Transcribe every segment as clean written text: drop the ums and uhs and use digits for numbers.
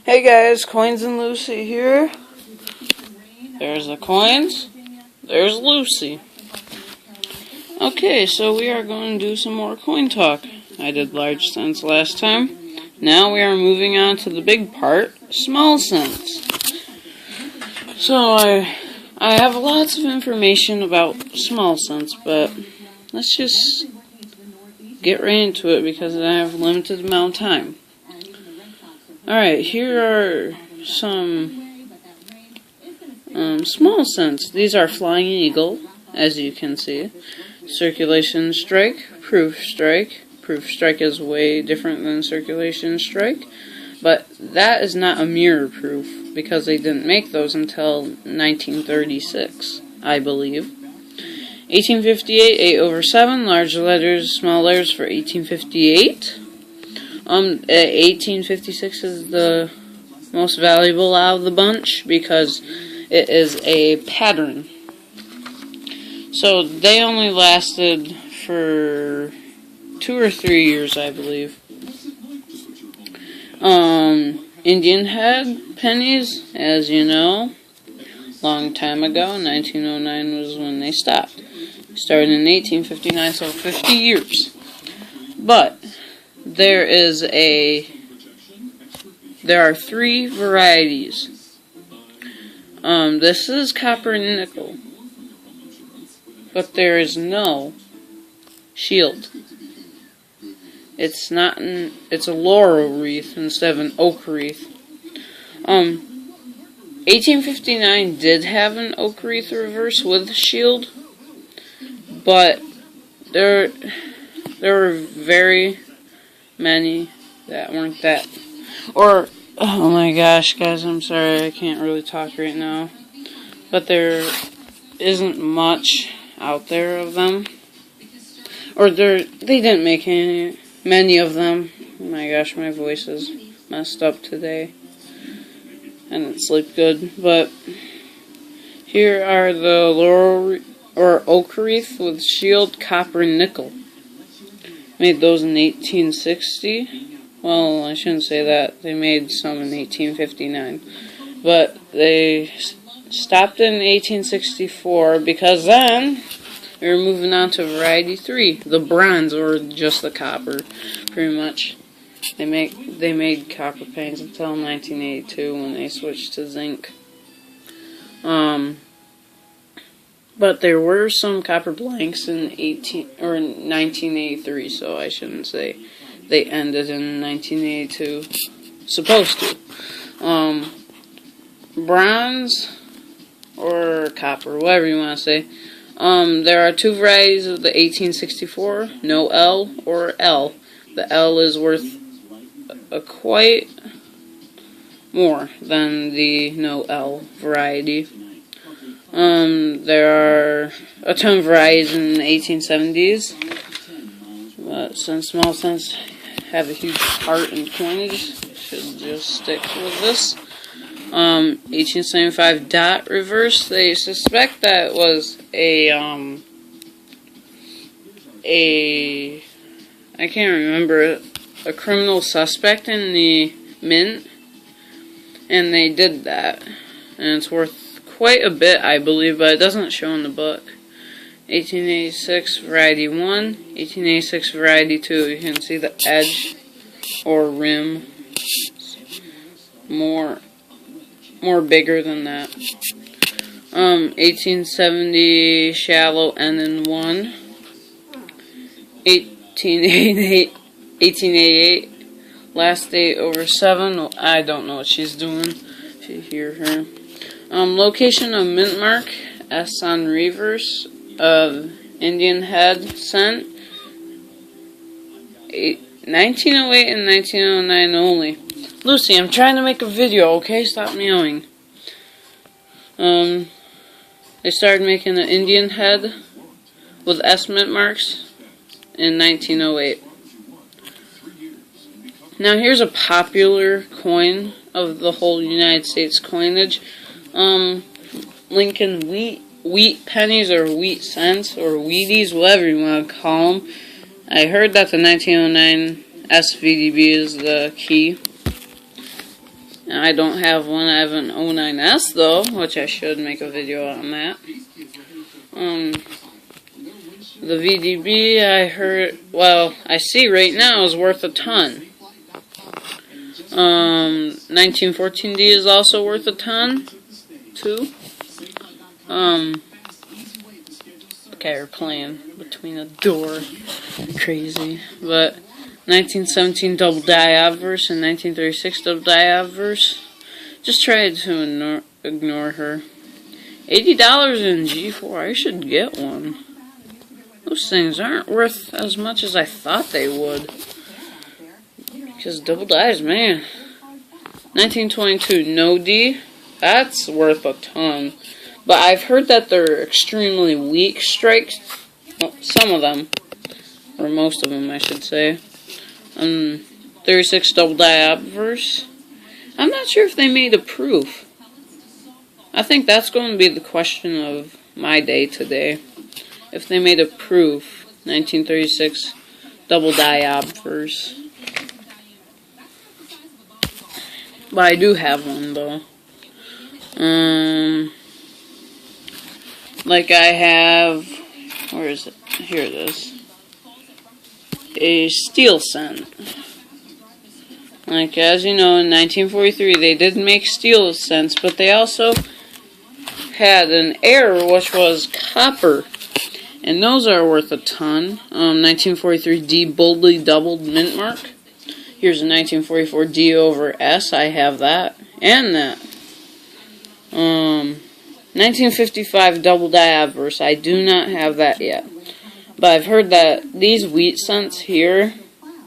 Hey guys, Coins and Lucy here. There's the coins. There's Lucy. Okay, so we are going to do some more coin talk. I did large cents last time. Now we are moving on to the big part, small cents. So I have lots of information about small cents, but let's just get right into it because I have a limited amount of time. Alright, here are some small cents. These are Flying Eagle, as you can see. Circulation Strike, Proof Strike. Proof Strike is way different than Circulation Strike, but that is not a mirror proof because they didn't make those until 1936, I believe. 1858, 8/7, large letters, small letters for 1858. 1856 is the most valuable out of the bunch because it is a pattern. So they only lasted for 2 or 3 years, I believe. Indian head pennies, as you know, long time ago, 1909 was when they stopped. Started in 1859, so 50 years. But there are 3 varieties. This is copper and nickel, but there is no shield. It's a laurel wreath instead of an oak wreath. 1859 did have an oak wreath reverse with shield, but there were very many that weren't that. Or, oh my gosh, guys, I'm sorry, I can't really talk right now. But there isn't much out there of them. Or they didn't make many of them. Oh my gosh, my voice is messed up today. I didn't sleep good. But here are the laurel or oak wreath with shield, copper, and nickel. Made those in 1860. Well, I shouldn't say that. They made some in 1859. But they stopped in 1864 because then they were moving on to variety 3, the bronze or just the copper, pretty much. They made copper pennies until 1982 when they switched to zinc. But there were some copper blanks in 1983, so I shouldn't say they ended in 1982. Supposed to. Bronze or copper, whatever you want to say. There are 2 varieties of the 1864, no L or L. The L is worth quite more than the no L variety. There are a ton of varieties in the 1870s, but since small cents have a huge part in coinage, should just stick with this. 1875 dot reverse. They suspect that was I can't remember, a criminal suspect in the mint, and they did that, and it's worth quite a bit, I believe, but it doesn't show in the book. 1886 variety 1, 1886 variety 2. You can see the edge or rim more bigger than that. 1870 shallow N and 1. 1888 last 8/7. I don't know what she's doing. If you hear her. Location of mint mark, S on reverse of Indian head cent, 1908 and 1909 only. Lucy, I'm trying to make a video, okay? Stop meowing. They started making an Indian head with S mint marks in 1908. Now here's a popular coin of the whole United States coinage. Lincoln wheat pennies or wheat cents or Wheaties, whatever you want to call them. I heard that the 1909 SVDB is the key. And I don't have one. I have an 09S though, which I should make a video on that. The VDB I heard, well, I see right now is worth a ton. 1914D is also worth a ton, too. Okay, we're playing between a door. Crazy. But 1917 double die obverse and 1936 double die obverse. Just tried to ignore her. $80 in G4. I should get one. Those things aren't worth as much as I thought they would. Because double dies, man. 1922 no D. That's worth a ton. But I've heard that they're extremely weak strikes. Well, some of them. Or most of them, I should say. 36 double die obverse. I'm not sure if they made a proof. I think that's going to be the question of my day today. If they made a proof. 1936 double die obverse. But I do have one though. Like I have, where is it? Here it is. A steel cent. Like as you know, in 1943 they did make steel cents, but they also had an error which was copper. And those are worth a ton. 1943 D boldly doubled mint mark. Here's a 1944 D over S. I have that. And that. 1955 double die obverse. I do not have that yet. But I've heard that these wheat cents here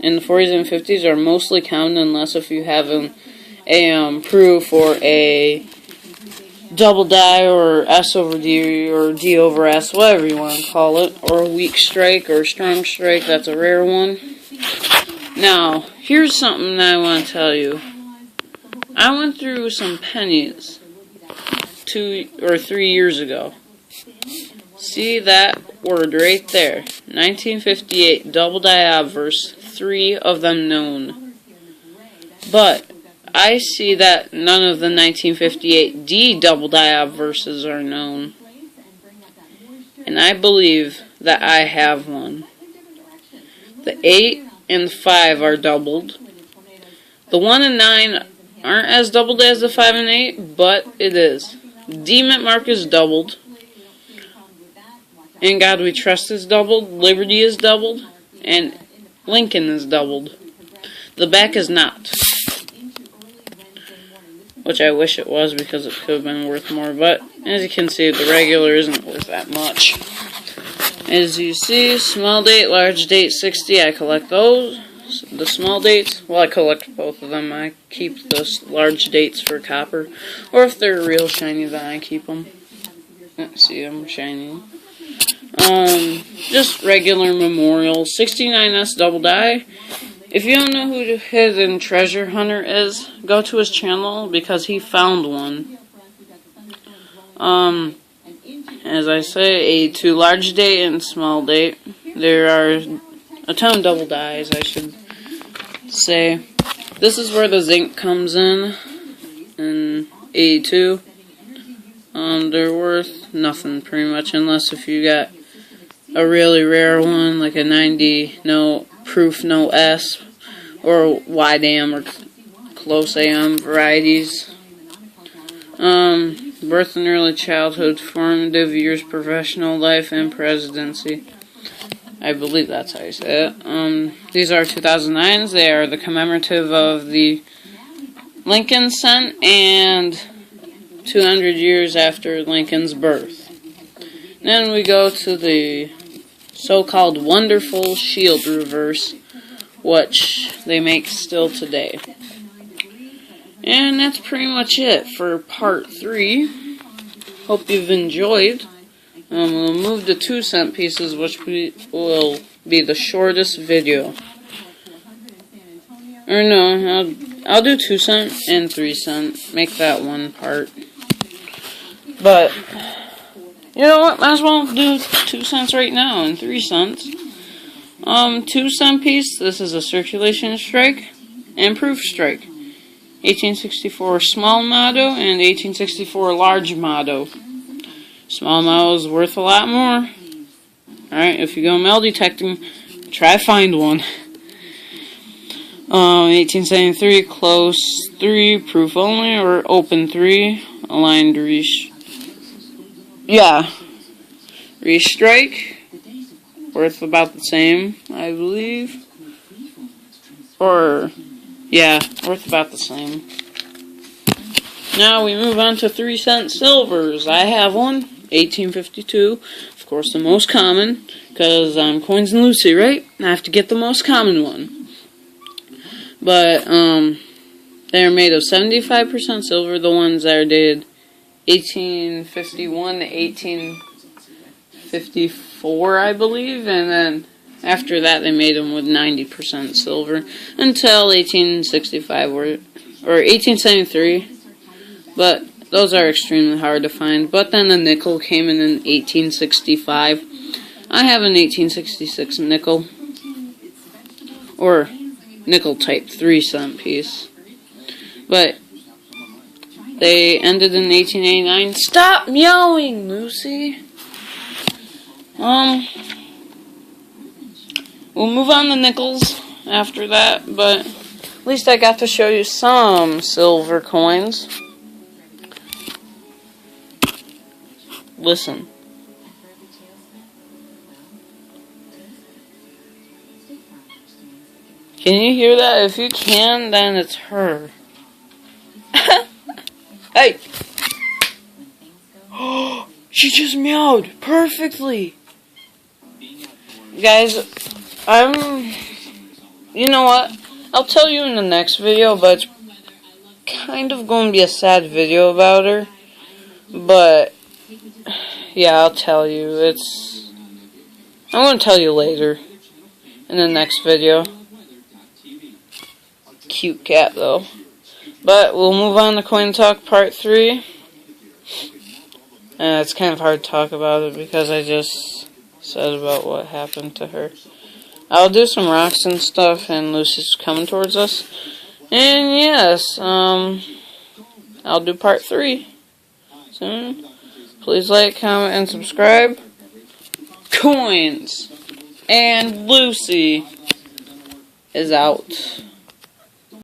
in the 40s and 50s are mostly counted unless if you have a proof or a double die or S over D or D over S, whatever you want to call it, or a weak strike or a strong strike. That's a rare one. Now, here's something that I want to tell you. I went through some pennies 2 or 3 years ago. See that word right there. 1958 double die obverse, 3 of them known. But I see that none of the 1958 D double die obverses are known. And I believe that I have one. The 8 and 5 are doubled. The 1 and 9 aren't as doubled as the 5 and 8, but it is. D mint mark is doubled. In God We Trust is doubled. Liberty is doubled. And Lincoln is doubled. The back is not. Which I wish it was because it could have been worth more. But as you can see, the regular isn't worth that much. As you see, small date, large date, 60. I collect those. The small dates, well, I collect both of them. I keep those large dates for copper. Or if they're real shiny, then I keep them. See them shiny. Just regular memorial. 69S double die. If you don't know who the Hidden Treasure Hunter is, go to his channel because he found one. As I say, a 2 large date and small date. There are a ton of double dies, I should say. This is where the zinc comes in 82. They're worth nothing pretty much, unless if you got a really rare one, like a 90 no proof no S, or wide AM or close AM varieties. Birth and early childhood, formative years, professional life, and presidency. I believe that's how you say it. These are 2009s. They are the commemorative of the Lincoln cent and 200 years after Lincoln's birth. Then we go to the so-called wonderful shield reverse, which they make still today. And that's pretty much it for part 3. Hope you've enjoyed. We'll move to 2 cent pieces, which will be the shortest video. Or no, I'll do 2 cent and 3 cent. Make that one part. But you know what? Might as well do 2 cents right now and 3 cents. 2 cent piece. This is a circulation strike and proof strike. 1864 small motto and 1864 large motto. Small motto is worth a lot more. Alright, if you go metal detecting, try to find one. 1873 close 3, proof only, or open 3, aligned restrike, worth about the same, I believe. Or, yeah, worth about the same. Now we move on to 3-cent silvers. I have one, 1852. Of course, the most common, because I'm Coins and Lucy, right? I have to get the most common one. But, they're made of 75% silver, the ones that are dated 1851 to 1854, I believe, and then after that they made them with 90% silver until 1865 or 1873, but those are extremely hard to find. But then the nickel came in 1865. I have an 1866 nickel, or nickel type 3-cent piece, but they ended in 1889. Stop meowing, Lucy. We'll move on to nickels after that, but at least I got to show you some silver coins. Listen. Can you hear that? If you can, then it's her. Hey! She just meowed perfectly. Guys, you know what? I'll tell you in the next video, but it's kind of going to be a sad video about her. But, yeah, I'll tell you. I'm going to tell you later in the next video. Cute cat, though. But we'll move on to Coin Talk Part 3. And it's kind of hard to talk about it because I just said about what happened to her. I'll do some rocks and stuff, and Lucy's coming towards us. And yes, I'll do Part 3 soon. Please like, comment, and subscribe. Coins and Lucy is out.